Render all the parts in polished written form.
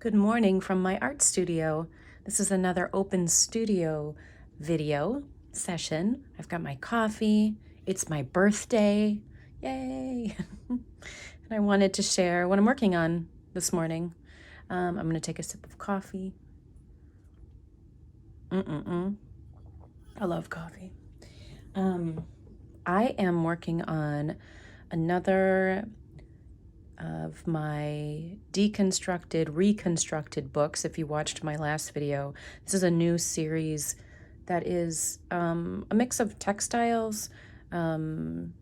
Good morning from my art studio. This is another open studio video session. I've got my coffee. It's my birthday. Yay! And I wanted to share what I'm working on this morning. I'm going to take a sip of coffee. I love coffee. I am working on another of my deconstructed, reconstructed books. If you watched my last video, this is a new series that is a mix of textiles and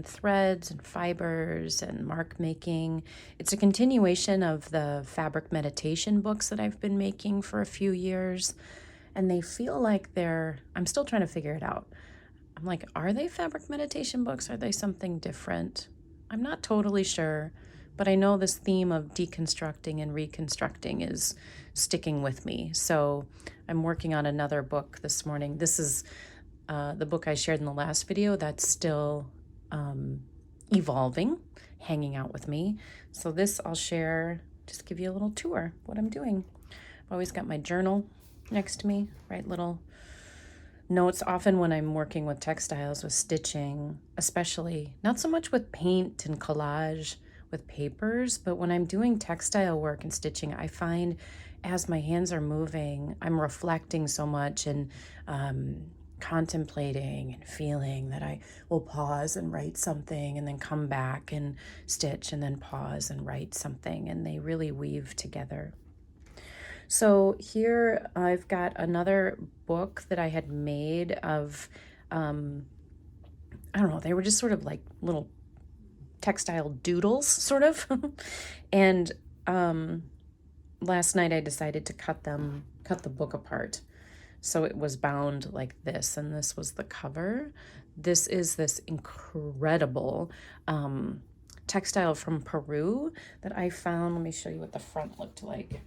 threads and fibers and mark making. It's a continuation of the fabric meditation books that I've been making for a few years, and they feel like I'm still trying to figure it out. I'm like, are they fabric meditation books? Are they something different? I'm not totally sure, but I know this theme of deconstructing and reconstructing is sticking with me. So I'm working on another book this morning. This is the book I shared in the last video that's still evolving, hanging out with me. So this I'll share, just give you a little tour of what I'm doing. I've always got my journal next to me, write little notes. Often when I'm working with textiles, with stitching, especially, not so much with paint and collage with papers, but when I'm doing textile work and stitching, I find as my hands are moving, I'm reflecting so much and contemplating and feeling that I will pause and write something and then come back and stitch and then pause and write something, and they really weave together. So here I've got another book that I had made of, I don't know, they were just sort of like little textile doodles, sort of. And last night I decided to cut the book apart. So it was bound like this, and this was the cover. This is this incredible textile from Peru that I found. Let me show you what the front looked like.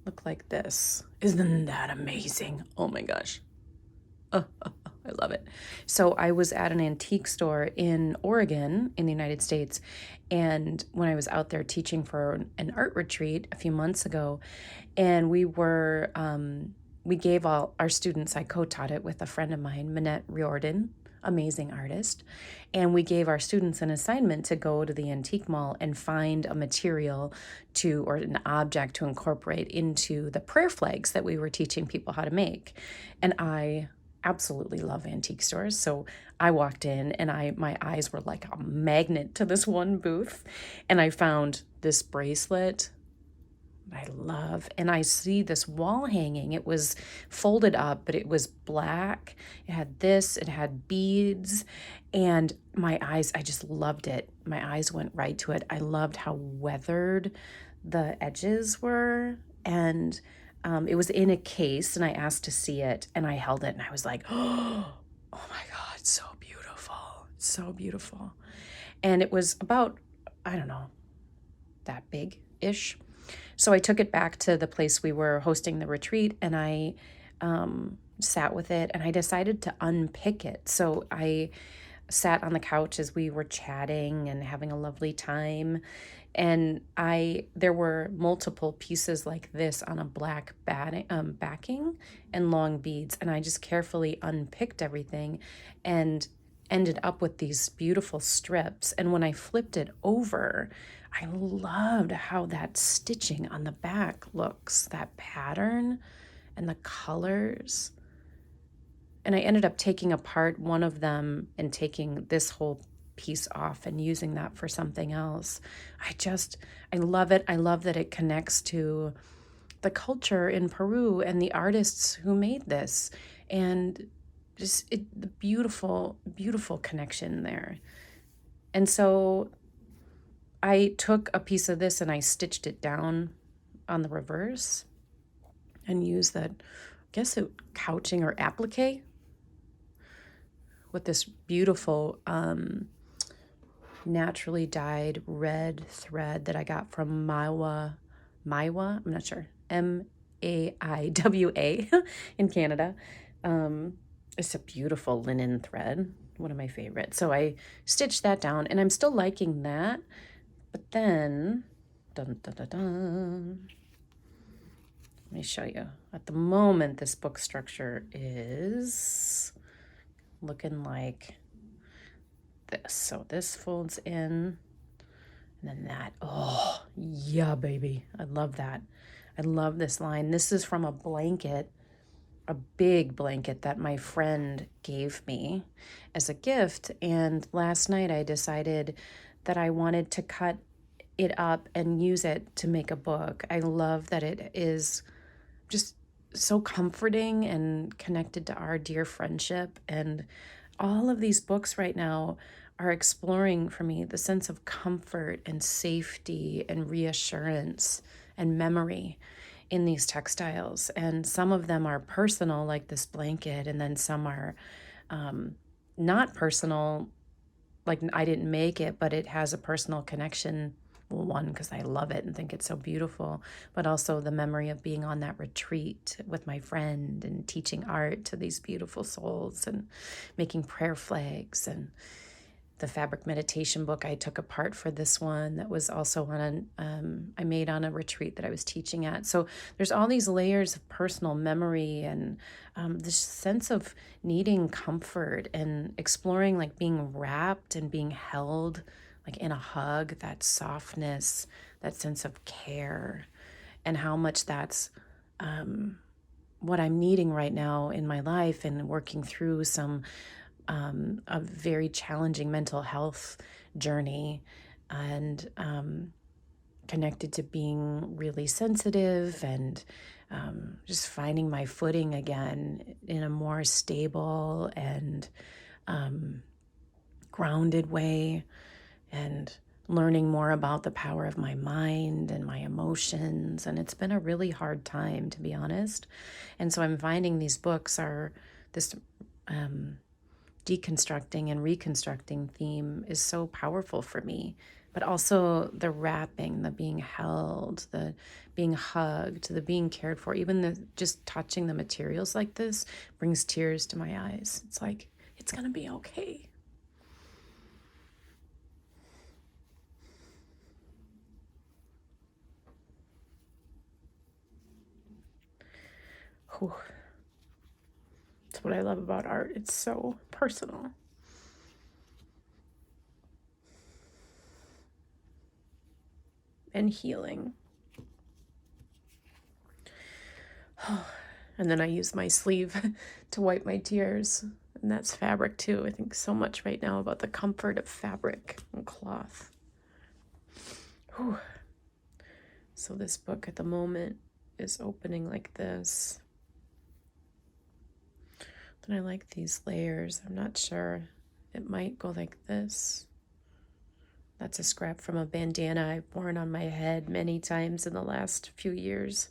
Look like this. Isn't that amazing? Oh my gosh. I love it. So I was at an antique store in Oregon in the United States, and when I was out there teaching for an art retreat a few months ago, and we gave all our students, I co-taught it with a friend of mine, Minette Riordan, amazing artist, and we gave our students an assignment to go to the antique mall and find a material or an object to incorporate into the prayer flags that we were teaching people how to make. And I absolutely love antique stores, so I walked in and my eyes were like a magnet to this one booth, and I found this bracelet I love. And I see this wall hanging. It was folded up, but it was black. It had beads, and my eyes, I just loved it. My eyes went right to it. I loved how weathered the edges were. And it was in a case, and I asked to see it, and I held it, and I was like, oh my God, so beautiful. So beautiful. And it was about, I don't know, that big-ish. So I took it back to the place we were hosting the retreat, and I sat with it, and I decided to unpick it. So I sat on the couch as we were chatting and having a lovely time, and there were multiple pieces like this on a black backing and long beads, and I just carefully unpicked everything and ended up with these beautiful strips. And when I flipped it over, I loved how that stitching on the back looks, that pattern and the colors. And I ended up taking apart one of them and taking this whole piece off and using that for something else. I love it. I love that it connects to the culture in Peru and the artists who made this, and the beautiful, beautiful connection there. And so I took a piece of this and I stitched it down on the reverse and used couching or applique with this beautiful naturally dyed red thread that I got from Maiwa, I'm not sure, Maiwa in Canada. It's a beautiful linen thread, one of my favorites. So I stitched that down, and I'm still liking that. But then Dun, dun, dun, dun. Let me show you. At the moment, this book structure is looking like this. So this folds in, and then that. Oh, yeah, baby. I love that. I love this line. This is from a blanket, a big blanket that my friend gave me as a gift. And last night I decided that I wanted to cut it up and use it to make a book. I love that it is just so comforting and connected to our dear friendship. And all of these books right now are exploring for me the sense of comfort and safety and reassurance and memory in these textiles. And some of them are personal, like this blanket, and then some are not personal, like I didn't make it, but it has a personal connection. Well, one, because I love it and think it's so beautiful, but also the memory of being on that retreat with my friend and teaching art to these beautiful souls and making prayer flags, and the fabric meditation book I took apart for this one that was also on I made on a retreat that I was teaching at. So there's all these layers of personal memory and this sense of needing comfort and exploring, like being wrapped and being held, like in a hug, that softness, that sense of care, and how much that's what I'm needing right now in my life, and working through some a very challenging mental health journey, and connected to being really sensitive and just finding my footing again in a more stable and grounded way, and learning more about the power of my mind and my emotions. And it's been a really hard time, to be honest. And so I'm finding these books are this deconstructing and reconstructing theme is so powerful for me, but also the wrapping, the being held, the being hugged, the being cared for, even the just touching the materials like this brings tears to my eyes. It's like, it's gonna be okay. Whew. That's what I love about art. It's so personal. And healing. And then I use my sleeve to wipe my tears. And that's fabric too. I think so much right now about the comfort of fabric and cloth. Whew. So this book at the moment is opening like this. Then I like these layers. I'm not sure. It might go like this. That's a scrap from a bandana I've worn on my head many times in the last few years.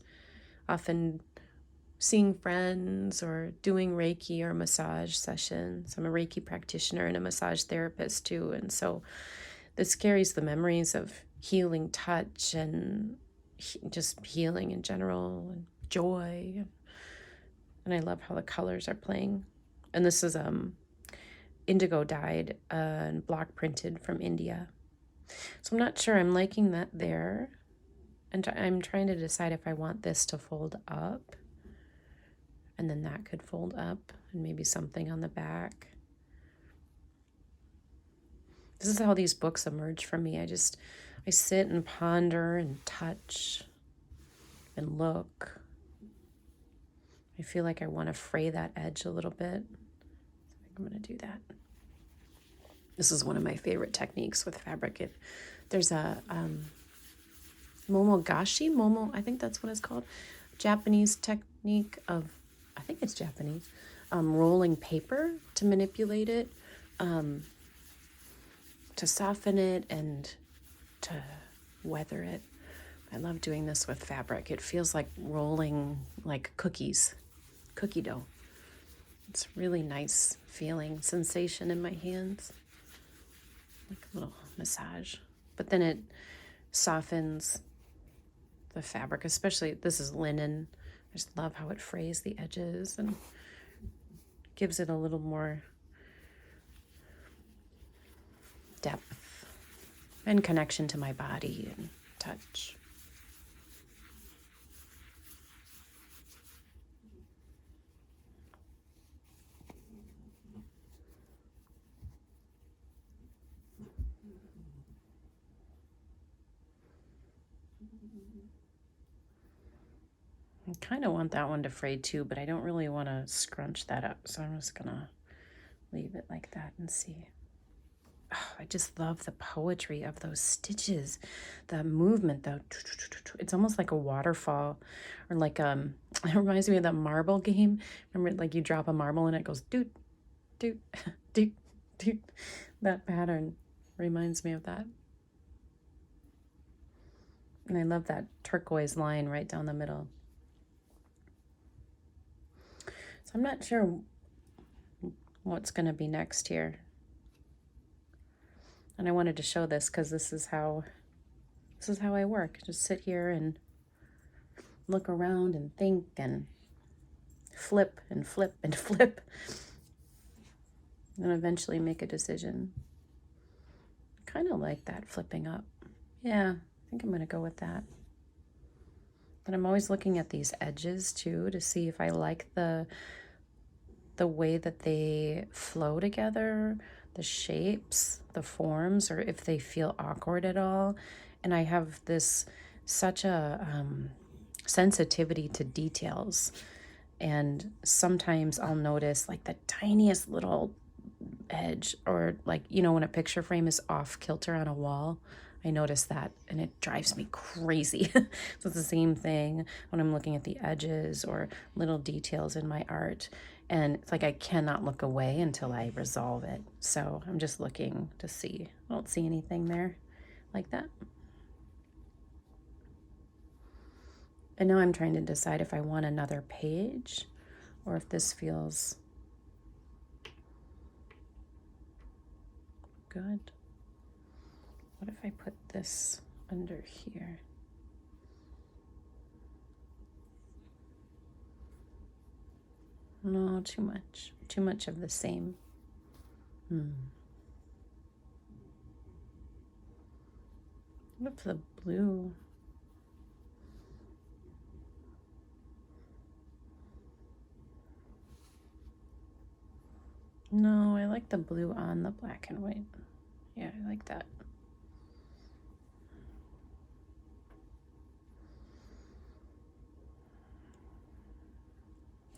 Often seeing friends or doing Reiki or massage sessions. I'm a Reiki practitioner and a massage therapist too. And so this carries the memories of healing touch and just healing in general and joy. And I love how the colors are playing. And this is indigo dyed and block printed from India. So I'm not sure. I'm liking that there. And I'm trying to decide if I want this to fold up. And then that could fold up, and maybe something on the back. This is how these books emerge for me. I sit and ponder and touch and look. I feel like I want to fray that edge a little bit. I think I'm going to do that. This is one of my favorite techniques with fabric. There's a momogashi, I think that's what it's called. Japanese technique of, I think it's Japanese, rolling paper to manipulate it, to soften it and to weather it. I love doing this with fabric. It feels like rolling like cookies, cookie dough. It's really nice feeling, sensation in my hands, like a little massage. But then it softens the fabric, especially this is linen. I just love how it frays the edges and gives it a little more depth and connection to my body and touch. I kind of want that one to fray too, but I don't really want to scrunch that up. So I'm just gonna leave it like that and see. Oh, I just love the poetry of those stitches, the movement though. It's almost like a waterfall, or like it reminds me of that marble game. Remember, like you drop a marble and it goes doot, doot, doot, doot. That pattern reminds me of that. And I love that turquoise line right down the middle. So I'm not sure what's going to be next here. And I wanted to show this because this is how I work. Just sit here and look around and think and flip and flip and flip, and eventually make a decision. Kind of like that flipping up. Yeah, I think I'm going to go with that. But I'm always looking at these edges too to see if I like the way that they flow together, the shapes, the forms, or if they feel awkward at all. And I have such a sensitivity to details. And sometimes I'll notice like the tiniest little edge, or like, when a picture frame is off kilter on a wall, I notice that and it drives me crazy. So it's the same thing when I'm looking at the edges or little details in my art. And it's like I cannot look away until I resolve it. So I'm just looking to see. I don't see anything there like that. And now I'm trying to decide if I want another page or if this feels good. What if I put this under here? No, too much. Too much of the same. What if the blue? No, I like the blue on the black and white. Yeah, I like that.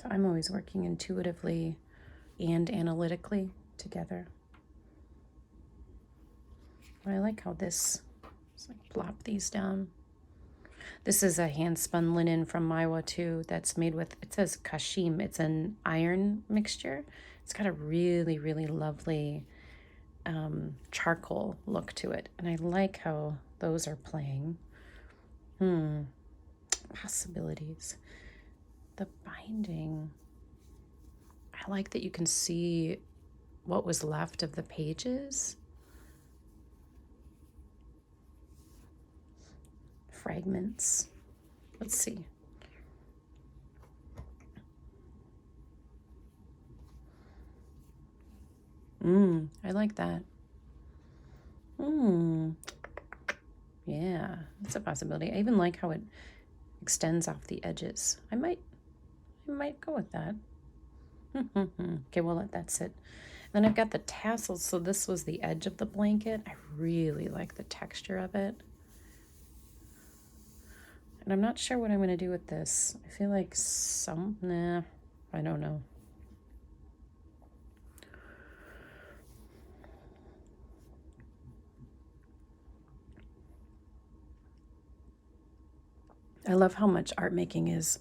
So I'm always working intuitively and analytically together. I like how this, just like plop these down. This is a hand spun linen from Miwa too that's made with, it says kashim. It's an iron mixture. It's got a really, really lovely charcoal look to it. And I like how those are playing. Possibilities. The binding. I like that you can see what was left of the pages. Fragments. Let's see. I like that. Yeah, that's a possibility. I even like how it extends off the edges. I might go with that. Okay, we'll let that sit. Then I've got the tassels. So this was the edge of the blanket. I really like the texture of it. And I'm not sure what I'm going to do with this. I feel like I don't know. I love how much art making is,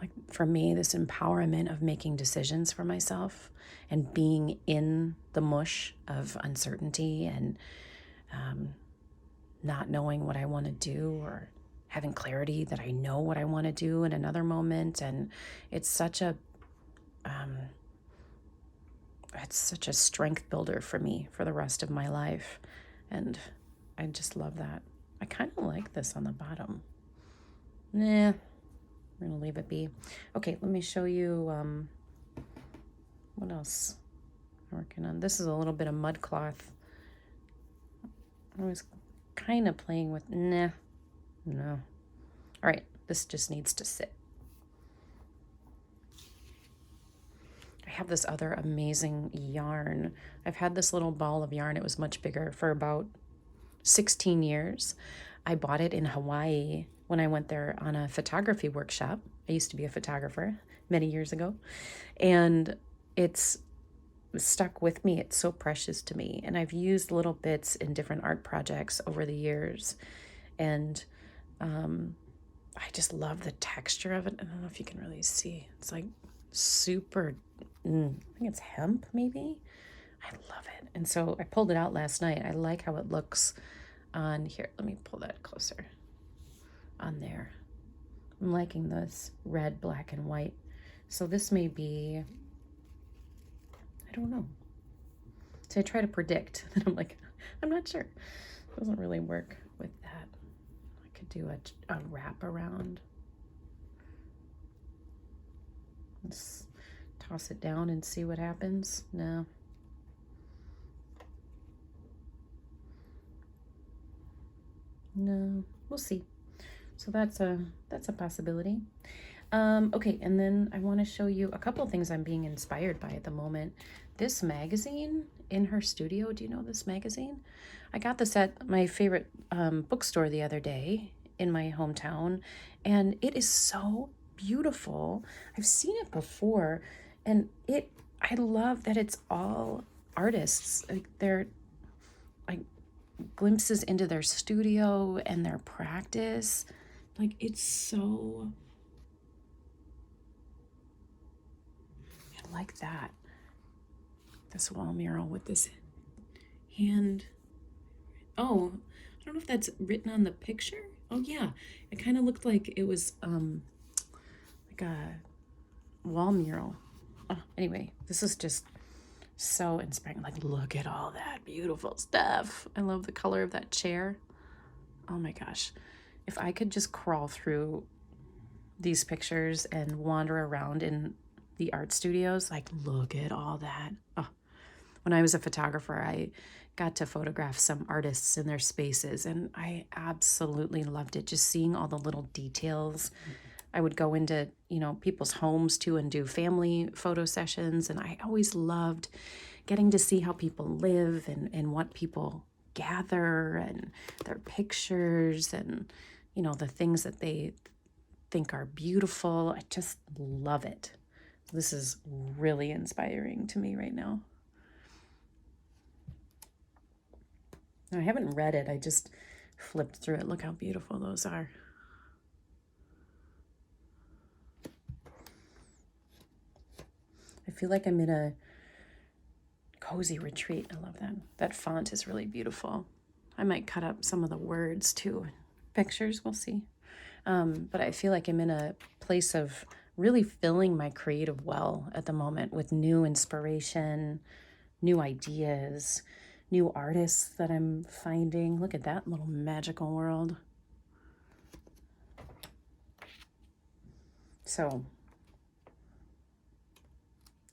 like, for me, this empowerment of making decisions for myself and being in the mush of uncertainty and not knowing what I want to do, or having clarity that I know what I want to do in another moment. And it's such a strength builder for me for the rest of my life. And I just love that. I kind of like this on the bottom. Nah, I'm gonna leave it be. Okay, let me show you what else I'm working on. This is a little bit of mud cloth. I was kind of playing with, No. All right, this just needs to sit. I have this other amazing yarn. I've had this little ball of yarn. It was much bigger for about 16 years. I bought it in Hawaii when I went there on a photography workshop. I used to be a photographer many years ago, and it's stuck with me. It's so precious to me, and I've used little bits in different art projects over the years, and I just love the texture of it. I don't know if you can really see. It's like super, I think it's hemp maybe. I love it. And so I pulled it out last night. I like how it looks on here. Let me pull that closer on there. I'm liking this red, black, and white. So this may be, I don't know. So I try to predict, and I'm like, I'm not sure. It doesn't really work with that. I could do a wrap around. Let's toss it down and see what happens. No. No, we'll see. So that's a possibility. Okay, and then I want to show you a couple of things I'm being inspired by at the moment. This magazine in her studio, do you know this magazine? I got this at my favorite bookstore the other day in my hometown, and it is so beautiful. I've seen it before, and I love that it's all artists. Like they're like glimpses into their studio and their practice. Like it's so, I like that. This wall mural with this hand. Oh, I don't know if that's written on the picture. Oh yeah, it kind of looked like it was like a wall mural. Oh, anyway, this is just so inspiring. Like, look at all that beautiful stuff. I love the color of that chair. Oh my gosh. If I could just crawl through these pictures and wander around in the art studios, like, look at all that. Oh, when I was a photographer, I got to photograph some artists in their spaces, and I absolutely loved it. Just seeing all the little details. I would go into, people's homes too and do family photo sessions. And I always loved getting to see how people live and what people gather and their pictures and, the things that they think are beautiful. I just love it. This is really inspiring to me right now. I haven't read it. I just flipped through it. Look how beautiful those are. I feel like I'm in a cozy retreat. I love that. That font is really beautiful. I might cut up some of the words too. Pictures, we'll see. But I feel like I'm in a place of really filling my creative well at the moment with new inspiration, new ideas, new artists that I'm finding. Look at that little magical world. So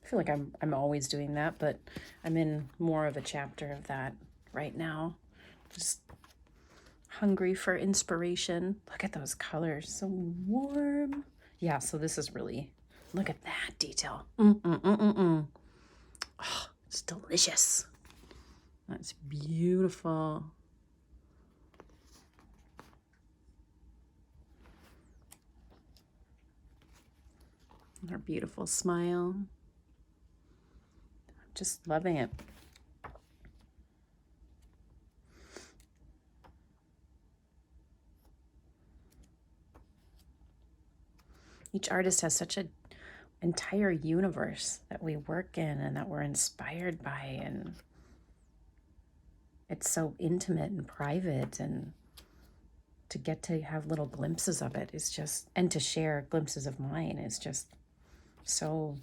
I feel like I'm always doing that, but I'm in more of a chapter of that right now. Just hungry for inspiration. Look at those colors, so warm. Yeah, so this is really, look at that detail. Oh, it's delicious. That's beautiful. Her beautiful smile. I'm just loving it. Each artist has such an entire universe that we work in and that we're inspired by, and it's so intimate and private, and to get to have little glimpses of it is just, and to share glimpses of mine is just so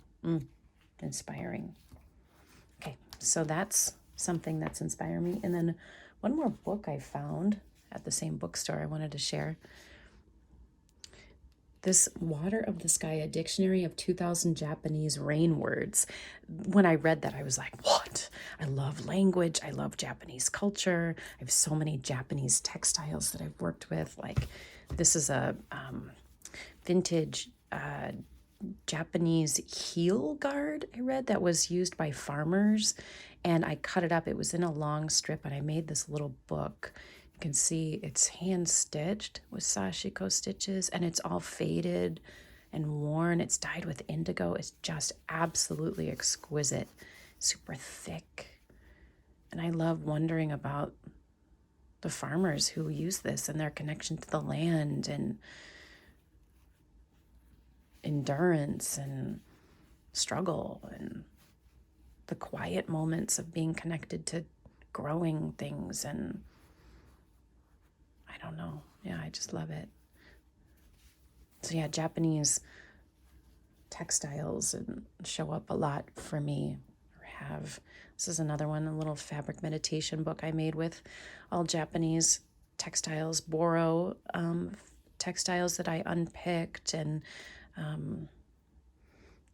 inspiring. Okay, so that's something that's inspired me. And then one more book I found at the same bookstore I wanted to share. This Water of the Sky, a dictionary of 2,000 Japanese rain words. When I read that, I was like, what? I love language. I love Japanese culture. I have so many Japanese textiles that I've worked with. Like, this is a vintage Japanese heel guard I read that was used by farmers, and I cut it up. It was in a long strip, and I made this little book. You can see it's hand stitched with sashiko stitches, and it's all faded and worn. It's dyed with indigo. It's just absolutely exquisite, super thick. And I love wondering about the farmers who use this and their connection to the land and endurance and struggle and the quiet moments of being connected to growing things. And I don't know. Yeah, I just love it. So yeah, Japanese textiles and show up a lot for me, or have. This is another one, a little fabric meditation book I made with all Japanese textiles, Boro textiles that I unpicked and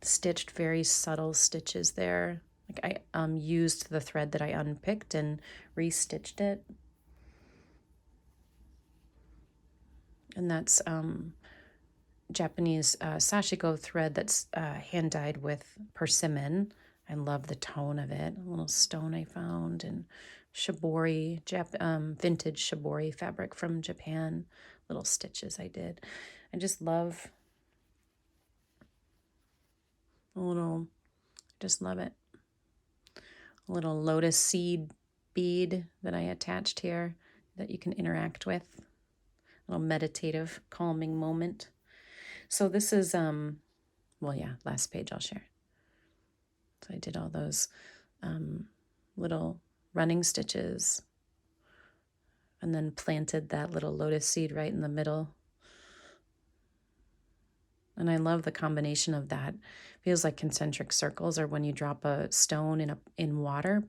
stitched very subtle stitches there. Like I used the thread that I unpicked and restitched it. And that's Japanese sashiko thread that's hand dyed with persimmon. I love the tone of it. A little stone I found, and shibori, vintage shibori fabric from Japan. Little stitches I did. I just love just love it. A little lotus seed bead that I attached here that you can interact with. A little meditative, calming moment. So this is, well, yeah, last page I'll share. So I did all those little running stitches and then planted that little lotus seed right in the middle. And I love the combination of that. Feels like concentric circles, or when you drop a stone in water.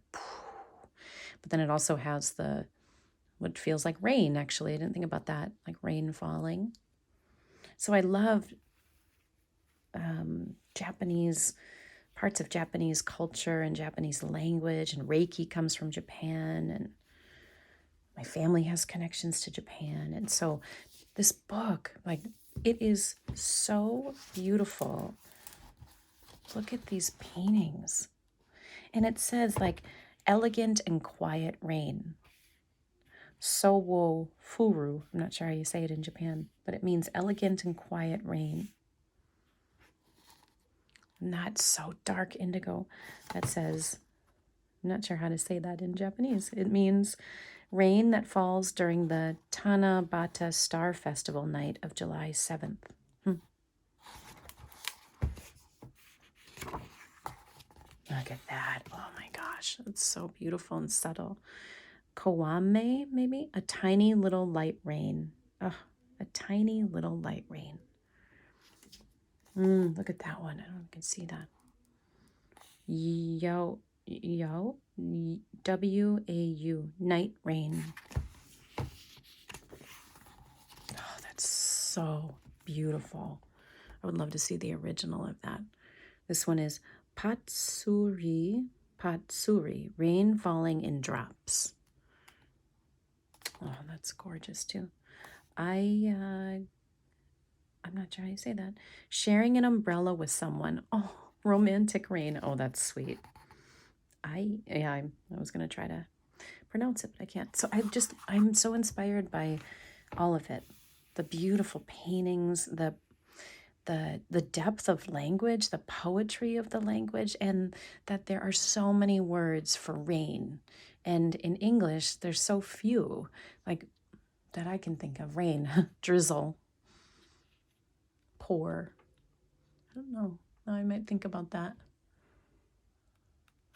But then it also has what feels like rain, actually. I didn't think about that, like rain falling. So I love Japanese parts of Japanese culture and Japanese language, and Reiki comes from Japan, and my family has connections to Japan. And so this book, like, it is so beautiful. Look at these paintings. And it says, like, elegant and quiet rain. Sowo furu. I'm not sure how you say it in Japan, but it means elegant and quiet rain. Not so dark indigo. That says, I'm not sure how to say that in Japanese. It means rain that falls during the Tanabata Star Festival night of July 7th. Look at that. Oh my gosh. It's so beautiful and subtle. Kawame, maybe? A tiny little light rain. Oh, a tiny little light rain. Look at that one. I don't know if you can see that. W-A-U, night rain. Oh, that's so beautiful. I would love to see the original of that. This one is Patsuri, rain falling in drops. Oh, that's gorgeous too. I'm not sure how you say that. Sharing an umbrella with someone. Oh, romantic rain. Oh, that's sweet. I was going to try to pronounce it, but I can't. So I'm so inspired by all of it. The beautiful paintings, the depth of language, the poetry of the language, and that there are so many words for rain. And in English, there's so few, like, that I can think of. Rain, drizzle, pour. I don't know. I might think about that.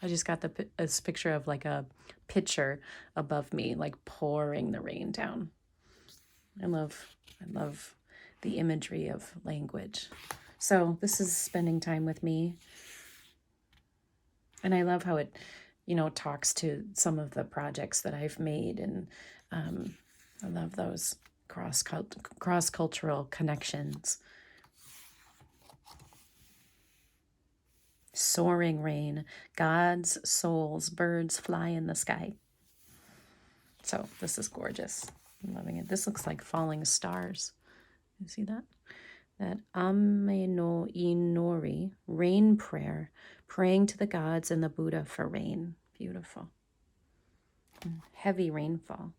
I just got this picture of like a pitcher above me, like pouring the rain down. I love the imagery of language. So this is spending time with me. And I love how it, talks to some of the projects that I've made. And I love those cross-cultural connections. Soaring rain, God's souls, birds fly in the sky. So this is gorgeous. I'm loving it. This looks like falling stars. You see that? That Ame no Inori, rain prayer, praying to the gods and the Buddha for rain. Beautiful. Heavy rainfall.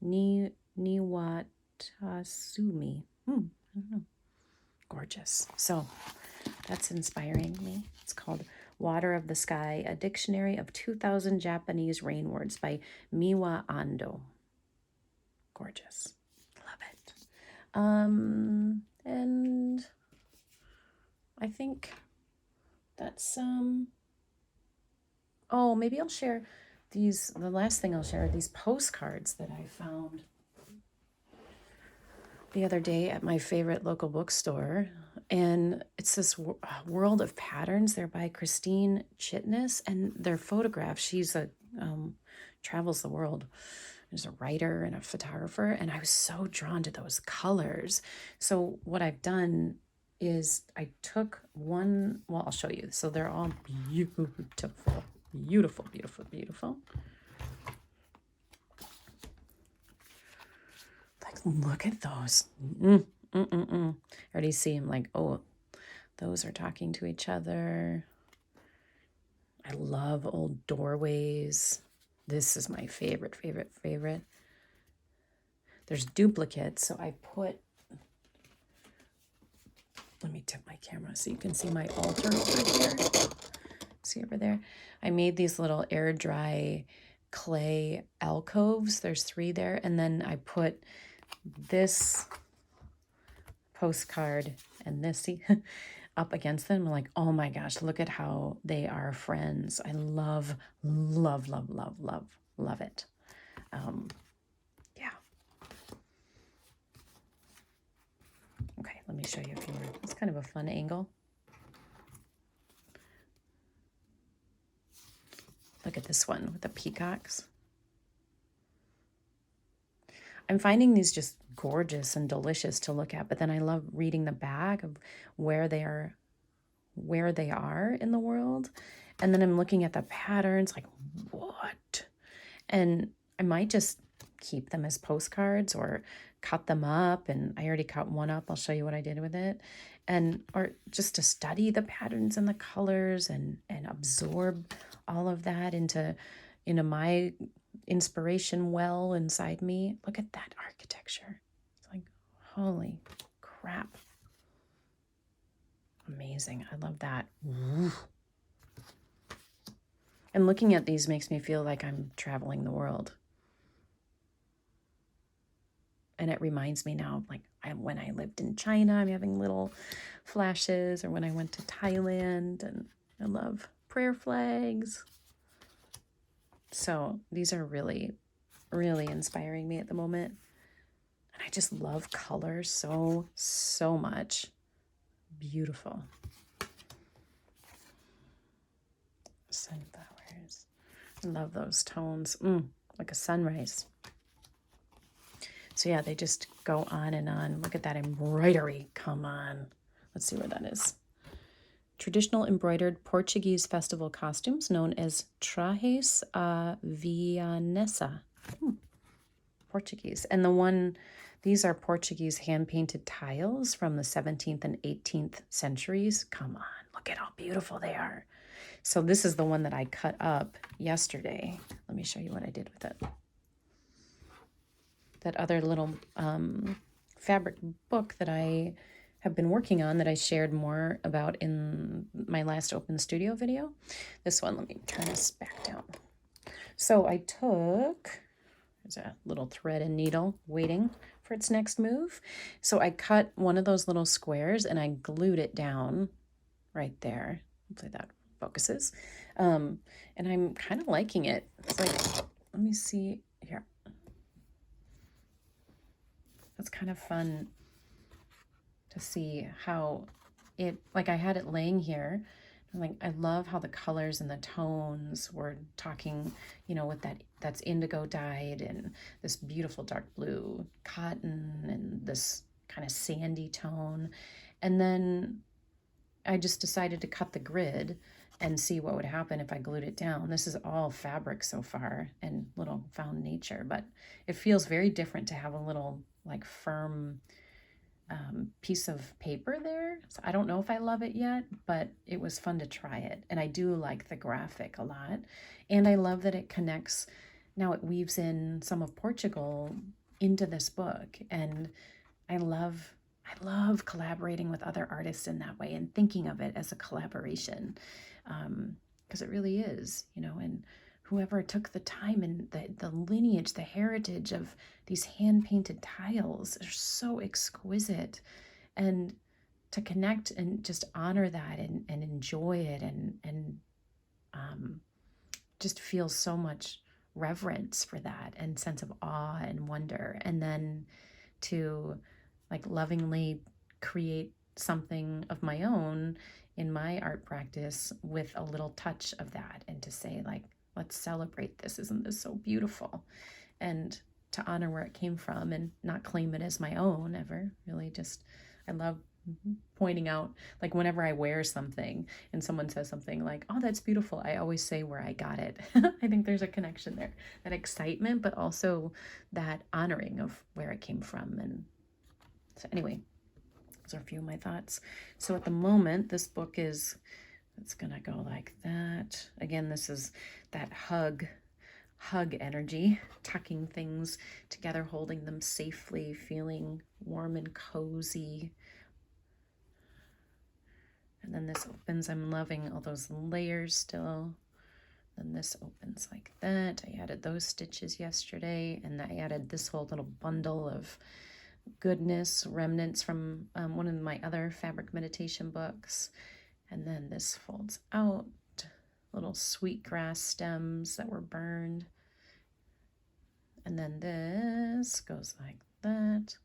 Niwatasumi. I don't know. Gorgeous. So that's inspiring me. It's called Water of the Sky, a dictionary of 2,000 Japanese rain words by Miya Ando. Gorgeous. Love it. And I think that's, oh, maybe I'll share these, the last thing I'll share are these postcards that I found the other day at my favorite local bookstore. And it's this world of patterns. They're by Christine Chitnis, and they're photographs. She's a travels the world. There's a writer and a photographer, and I was so drawn to those colors. So what I've done is I took one, well, I'll show you. So they're all beautiful, beautiful, beautiful, beautiful. Like, look at those. I already see them like, oh, those are talking to each other. I love old doorways. This is my favorite, favorite, favorite. There's duplicates, so I put, let me tip my camera so you can see my altar over here. See over there? I made these little air dry clay alcoves. There's 3 there. And then I put this postcard and this, see, up against them. I'm like, oh my gosh, look at how they are friends. I love, love, love, love, love, love it. Yeah. Okay, let me show you a few more. It's kind of a fun angle. Look at this one with the peacocks. I'm finding these just gorgeous and delicious to look at, but then I love reading the back of where they are in the world. And then I'm looking at the patterns like, what? And I might just keep them as postcards or cut them up. And I already cut one up. I'll show you what I did with it. And or just to study the patterns and the colors and absorb all of that into my inspiration well inside me. Look at that architecture. It's like, holy crap. Amazing. I love that. And looking at these makes me feel like I'm traveling the world. And it reminds me now, like when I lived in China, I'm having little flashes, or when I went to Thailand, and I love prayer flags. So these are really, really inspiring me at the moment. And I just love color so, so much. Beautiful. Sunflowers. I love those tones. Like a sunrise. So yeah, they just go on and on. Look at that embroidery. Come on. Let's see where that is. Traditional embroidered Portuguese festival costumes known as trajes vianesa. Portuguese. And these are Portuguese hand-painted tiles from the 17th and 18th centuries. Come on, look at how beautiful they are. So this is the one that I cut up yesterday. Let me show you what I did with it. That other little fabric book that I have been working on that I shared more about in my last open studio video. This one, let me turn this back down. So I took, there's a little thread and needle waiting for its next move. So I cut one of those little squares and I glued it down right there. Hopefully that focuses. And I'm kind of liking it. It's like, let me see here. It's kind of fun to see how it, like I had it laying here. I'm like, I love how the colors and the tones were talking, with that's indigo dyed and this beautiful dark blue cotton and this kind of sandy tone. And then I just decided to cut the grid and see what would happen if I glued it down. This is all fabric so far and little found nature, but it feels very different to have a little like firm piece of paper there. So I don't know if I love it yet, but it was fun to try it. And I do like the graphic a lot. And I love that it connects, now it weaves in some of Portugal into this book. And I love collaborating with other artists in that way and thinking of it as a collaboration, because it really is, you know, and whoever took the time and the lineage, the heritage of these hand-painted tiles are so exquisite, and to connect and just honor that and enjoy it and just feel so much reverence for that and sense of awe and wonder, and then to like lovingly create something of my own in my art practice with a little touch of that, and to say like, let's celebrate this, isn't this so beautiful, and to honor where it came from and not claim it as my own ever. Really just, I love pointing out, like whenever I wear something and someone says something like, oh, that's beautiful, I always say where I got it. I think there's a connection there, that excitement, but also that honoring of where it came from. And so anyway, those are a few of my thoughts. So at the moment, this book is, it's gonna go like that. Again, this is that hug energy, tucking things together, holding them safely, feeling warm and cozy. And then this opens, I'm loving all those layers still. Then this opens like that. I added those stitches yesterday, and I added this whole little bundle of goodness, remnants from one of my other fabric meditation books. And then this folds out, little sweetgrass stems that were burned. And then this goes like that.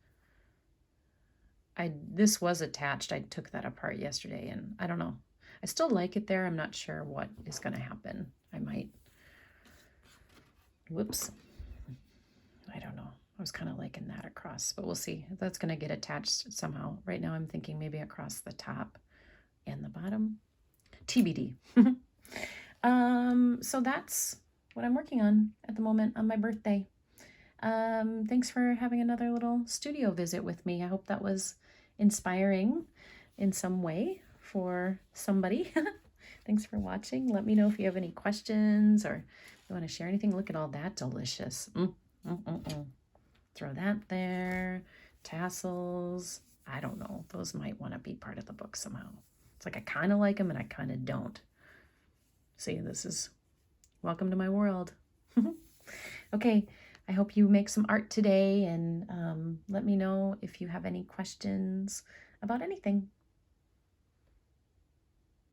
This was attached. I took that apart yesterday, and I don't know. I still like it there. I'm not sure what is going to happen. I might, whoops. I don't know. I was kind of liking that across, but we'll see. That's going to get attached somehow. Right now I'm thinking maybe across the top and the bottom. TBD. So that's what I'm working on at the moment on my birthday. Thanks for having another little studio visit with me. I hope that was inspiring in some way for somebody. Thanks for watching. Let me know if you have any questions or you want to share anything. Look at all that delicious. Throw that there. Tassels. I don't know. Those might want to be part of the book somehow. It's like I kind of like them and I kind of don't. See, this is welcome to my world. Okay, I hope you make some art today, and let me know if you have any questions about anything.